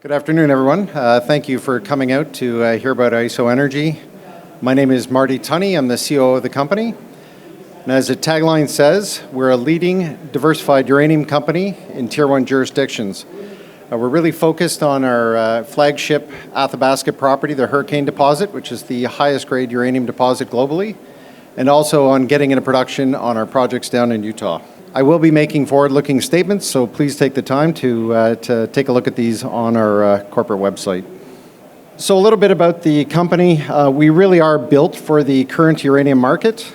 Good afternoon, everyone. Thank you for coming out to hear about ISO Energy. My name is Marty Tunney. I'm the COO of the company. And as the tagline says, we're a leading diversified uranium company in Tier 1 jurisdictions. We're really focused on our flagship Athabasca property, the Hurricane deposit, which is the highest grade uranium deposit globally, and also on getting into production on our projects down in Utah. I will be making forward-looking statements, so please take the time to take a look at these on our corporate website. So a little bit about the company. We really are built for the current uranium market.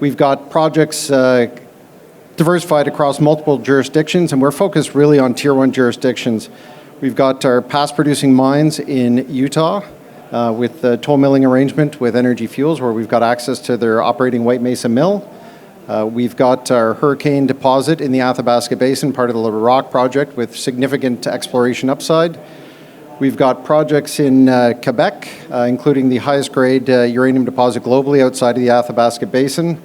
We've got projects diversified across multiple jurisdictions, and we're focused really on Tier 1 jurisdictions. We've got our past producing mines in Utah with the toll milling arrangement with Energy Fuels, where we've got access to their operating White Mesa mill. We've got our Hurricane deposit in the Athabasca Basin, part of the VRIC project with significant exploration upside. We've got projects in Quebec, including the highest grade uranium deposit globally outside of the Athabasca Basin,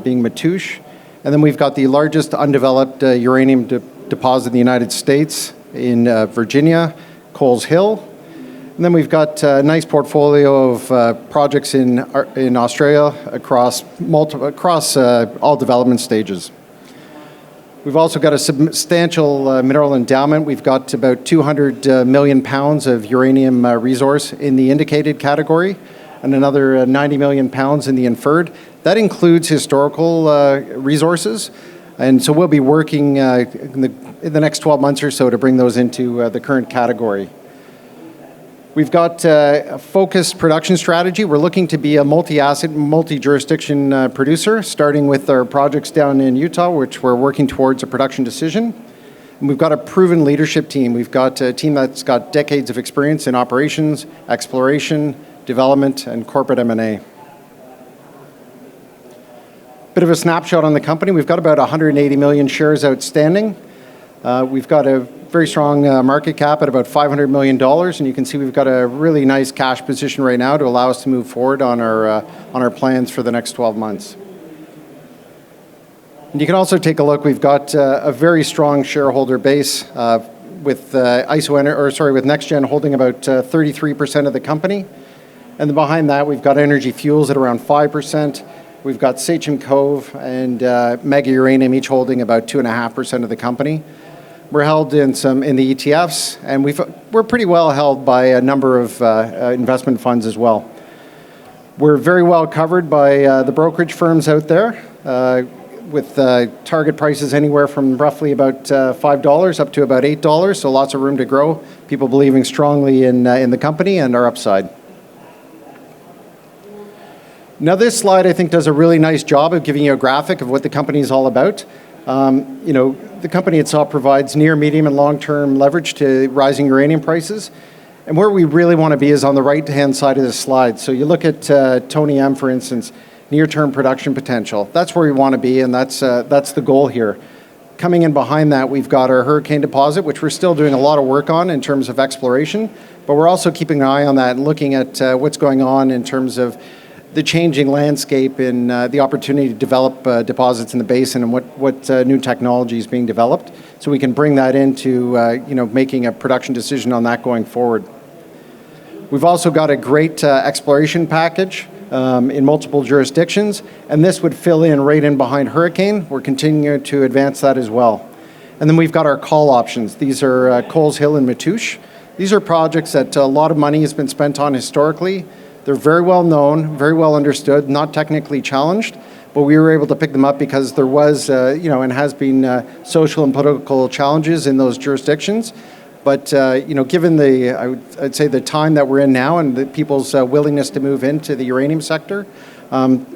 being Matoush. And then we've got the largest undeveloped uranium deposit in the United States in Virginia, Coles Hill. And then we've got a nice portfolio of projects in Australia across all development stages. We've also got a substantial mineral endowment. We've got about 200 million pounds of uranium resource in the indicated category and another 90 million pounds in the inferred. That includes historical resources. And so we'll be working in the next 12 months or so to bring those into the current category. We've got a focused production strategy. We're looking to be a multi-asset, multi-jurisdiction producer, starting with our projects down in Utah, which we're working towards a production decision. And we've got a proven leadership team. We've got a team that's got decades of experience in operations, exploration, development, and corporate M&A. Bit of a snapshot on the company. We've got about 180 million shares outstanding. We've got a very strong market cap at about $500 million, and you can see we've got a really nice cash position right now to allow us to move forward on our plans for the next 12 months. And you can also take a look. We've got a very strong shareholder base with with NextGen holding about 33% of the company, and then behind that we've got Energy Fuels at around 5%. We've got Sachem Cove and Mega Uranium each holding about 2.5% of the company. We're held in the ETFs, and we're pretty well held by a number of investment funds as well. We're very well covered by the brokerage firms out there, with target prices anywhere from roughly about $5 up to about $8, so lots of room to grow. People believing strongly in the company and our upside. Now this slide I think does a really nice job of giving you a graphic of what the company is all about. The company itself provides near, medium, and long-term leverage to rising uranium prices. And where we really want to be is on the right-hand side of this slide. So you look at Tony M, for instance, near-term production potential. That's where we want to be, and that's the goal here. Coming in behind that, we've got our Hurricane deposit, which we're still doing a lot of work on in terms of exploration, but we're also keeping an eye on that and looking at what's going on in terms of the changing landscape and the opportunity to develop deposits in the basin and what new technology is being developed, so we can bring that into making a production decision on that going forward. We've also got a great exploration package in multiple jurisdictions, and this would fill in right in behind Hurricane. We're continuing to advance that as well. And then we've got our call options. These are Coles Hill and Matoush. These are projects that a lot of money has been spent on historically. They're very well known, very well understood, not technically challenged, but we were able to pick them up because there was, and has been social and political challenges in those jurisdictions. But, given I'd say the time that we're in now and the people's willingness to move into the uranium sector,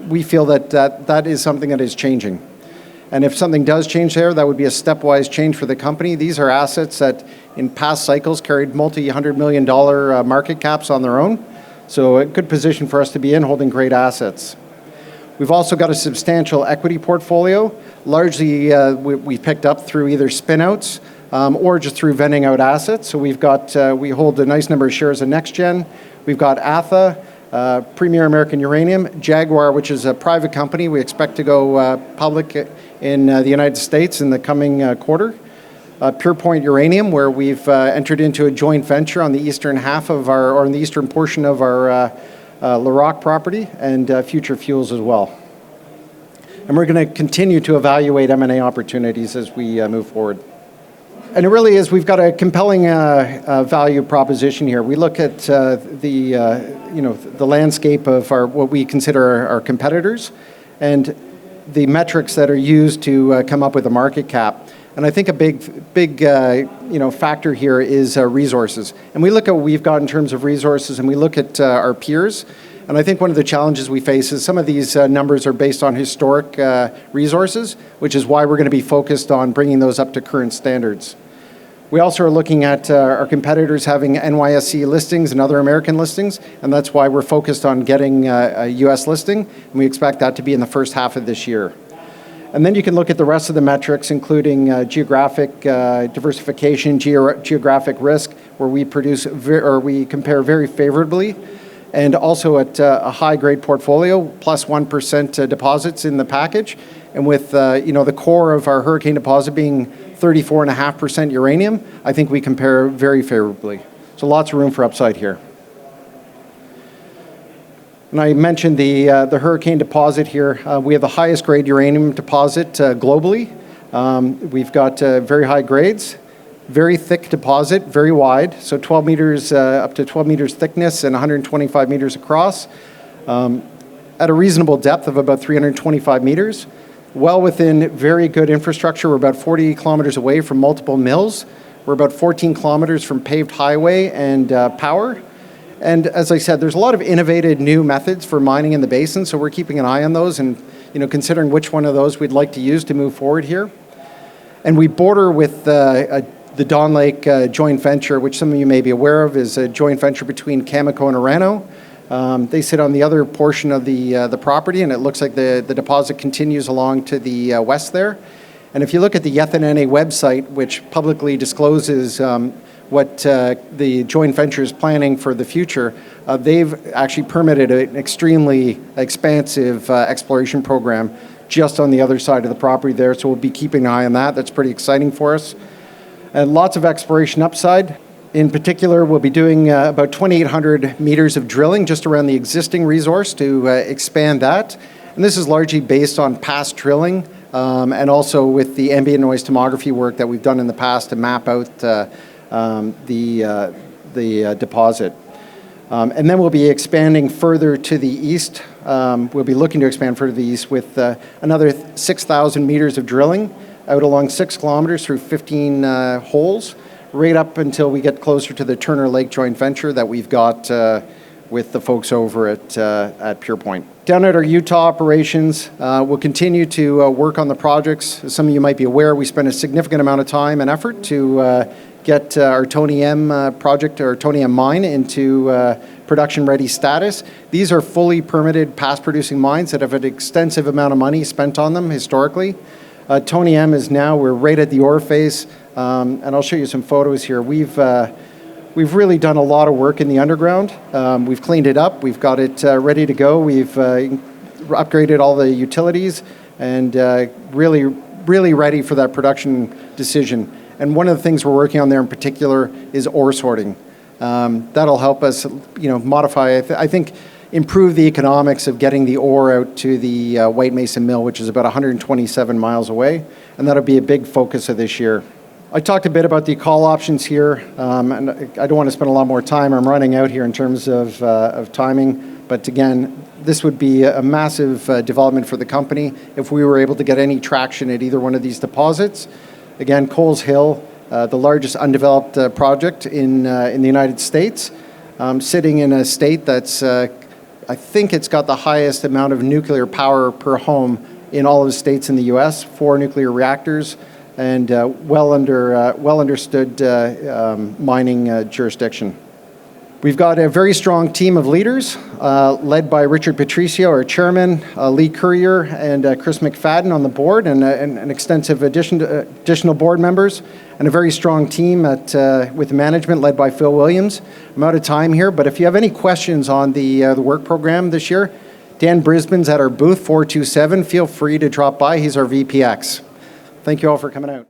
we feel that is something that is changing. And if something does change there, that would be a stepwise change for the company. These are assets that in past cycles carried multi-$100 million market caps on their own. So a good position for us to be in, holding great assets. We've also got a substantial equity portfolio, largely we picked up through either spinouts or just through vending out assets. So we hold a nice number of shares in NextGen. We've got ATHA, Premier American Uranium, Jaguar, which is a private company. We expect to go public in the United States in the coming quarter. Pure Point Uranium, where we've entered into a joint venture on the eastern half of our, or on the eastern portion of our VRIC property, and Future Fuels as well. And we're going to continue to evaluate M&A opportunities as we move forward. And it really is, we've got a compelling value proposition here. We look at the landscape of what we consider our competitors and the metrics that are used to come up with a market cap. And I think a big factor here is resources. And we look at what we've got in terms of resources, and we look at our peers. And I think one of the challenges we face is some of these numbers are based on historic resources, which is why we're going to be focused on bringing those up to current standards. We also are looking at our competitors having NYSE listings and other American listings, and that's why we're focused on getting a US listing, and we expect that to be in the first half of this year. And then you can look at the rest of the metrics, including geographic diversification, geographic risk, where we we compare very favorably, and also at a high-grade portfolio, plus 1% deposits in the package, and with the core of our Hurricane deposit being 34.5% uranium, I think we compare very favorably. So lots of room for upside here. And I mentioned the Hurricane deposit here. We have the highest grade uranium deposit globally. We've got very high grades, very thick deposit, very wide, so 12 meters, up to 12 meters thickness and 125 meters across, at a reasonable depth of about 325 meters, well within very good infrastructure. We're about 40 kilometers away from multiple mills. We're about 14 kilometers from paved highway and power. And as I said, there's a lot of innovative new methods for mining in the basin, so we're keeping an eye on those and considering which one of those we'd like to use to move forward here. And we border with the Dawn Lake joint venture, which some of you may be aware of, is a joint venture between Cameco and Orano. They sit on the other portion of the property, and it looks like the deposit continues along to the west there. And if you look at the Yethanene website, which publicly discloses what the joint venture is planning for the future, they've actually permitted an extremely expansive exploration program just on the other side of the property there, so we'll be keeping an eye on that. That's pretty exciting for us. And lots of exploration upside. In particular, we'll be doing about 2,800 meters of drilling just around the existing resource to expand that. And this is largely based on past drilling and also with the ambient noise tomography work that we've done in the past to map out the deposit. And then we'll be expanding further to the east. We'll be looking to expand further to the east with another 6,000 meters of drilling out along 6 kilometers through 15 holes, right up until we get closer to the Turner Lake joint venture that we've got with the folks over at Pure Point. Down at our Utah operations, we'll continue to work on the projects. As some of you might be aware, we spent a significant amount of time and effort to get our Tony M project, or Tony M mine, into production-ready status. These are fully permitted, past-producing mines that have an extensive amount of money spent on them historically. Tony M is now, we're right at the ore phase, and I'll show you some photos here. We've really done a lot of work in the underground. We've cleaned it up. We've got it ready to go. We've upgraded all the utilities and really ready for that production decision. And one of the things we're working on there in particular is ore sorting. That'll help us, modify, I think, improve the economics of getting the ore out to the White Mesa Mill, which is about 127 miles away, and that'll be a big focus of this year. I talked a bit about the call options here, and I don't want to spend a lot more time. I'm running out here in terms of timing, but again, this would be a massive development for the company if we were able to get any traction at either one of these deposits. Again, Coles Hill, the largest undeveloped project in the United States, sitting in a state that's, I think it's got the highest amount of nuclear power per home in all of the states in the U.S., 4 nuclear reactors, and well understood mining jurisdiction. We've got a very strong team of leaders led by Richard Patricio, our chairman, Lee Currier, and Chris McFadden on the board, and an extensive additional board members, and a very strong team with management led by Phil Williams. I'm out of time here, but if you have any questions on the work program this year, Dan Brisbane's at our booth 427. Feel free to drop by. He's our VPX. Thank you all for coming out.